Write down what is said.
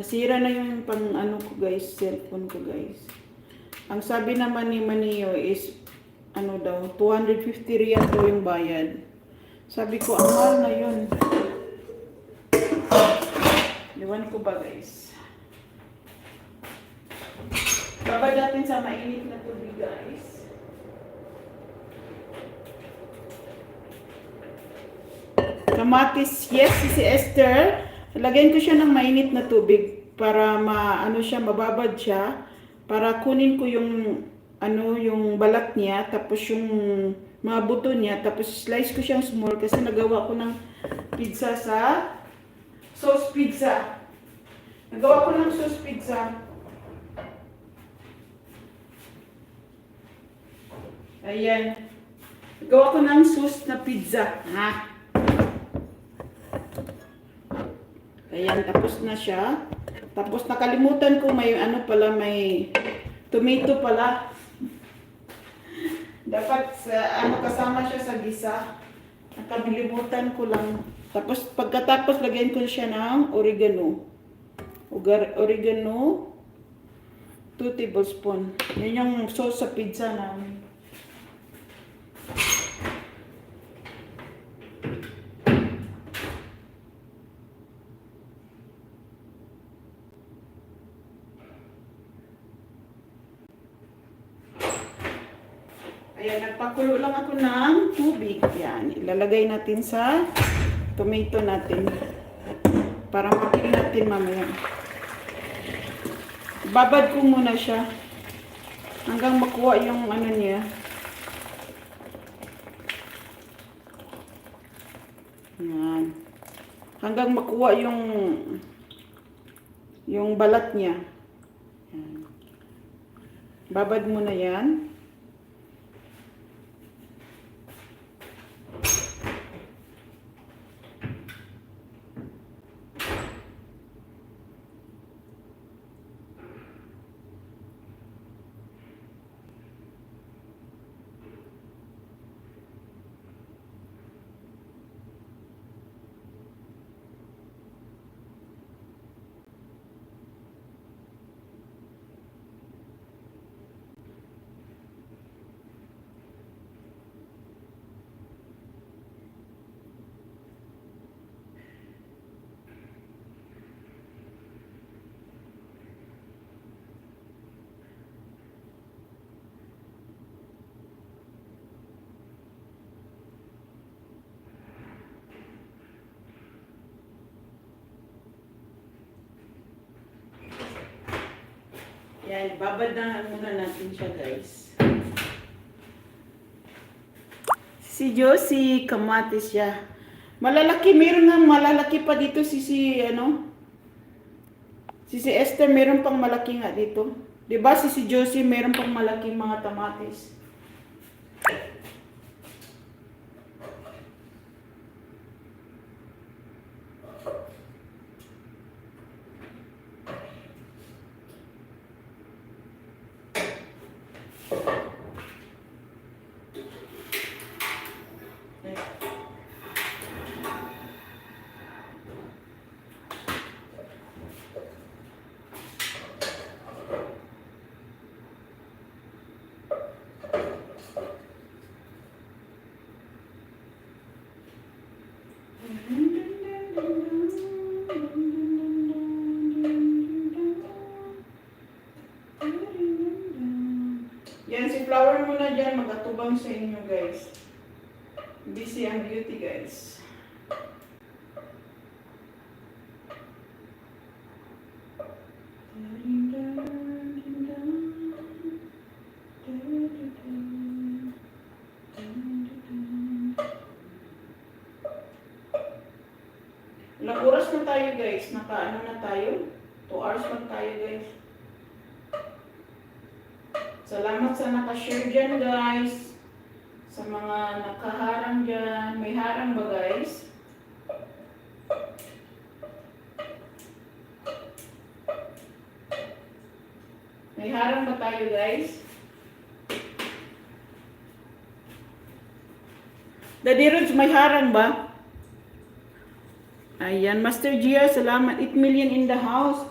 Nasira na yung pang ano ko guys, cellphone ko guys. Ang sabi naman ni Manio is ano daw, 250 riyal daw yung bayad. Sabi ko, ang mahal na yun. Iwan ko ba guys? Babad natin sa mainit na tubig guys. Kamatis, yes, si Esther. Lagyan ko siya ng mainit na tubig para maano siya, mababad siya. Para kunin ko yung ano, yung balat niya, tapos yung mga buto niya, tapos slice ko siyang small kasi nagawa ko ng pizza sa sauce pizza. Nagawa ko ng sauce pizza. Ayan. Nagawa ko ng sauce na pizza. Ha? Ayan, tapos na siya. Tapos nakalimutan ko may ano pala, may tomato pala. Dapat ano kasama siya sa gisa. Nakalimutan ko lang. Tapos pagkatapos lagyan ko siya ng oregano. Oregano 2 tablespoon. Yan yung sauce sa pizza namin. Ayan, nagpakulo lang ako ng tubig. Yan, ilalagay natin sa tomato natin. Para makin natin mamaya. Babad ko muna siya. Hanggang makuha yung ano niya. Yan. Hanggang makuha yung balat niya. Yan. Babad muna yan. Yan, babad na muna natin siya guys. Si Josie, kamatis siya. Malalaki, meron nga malalaki pa dito si Esther, meron pang malaki nga dito. 'Di ba si Josie, meron pang malaking mga kamatis. Yan, si flower muna dyan, magatubang sa inyo guys. Busy ang beauty guys. Ilang oras na tayo guys? Naka-ano na tayo? 2 hours lang tayo guys. Salamat sa naka-share dyan guys. Sa mga nakaharang dyan. May harang ba guys? May harang ba tayo guys? Daddy Rods, may harang ba? Ayan, Master Gia, salamat. 8 million in the house.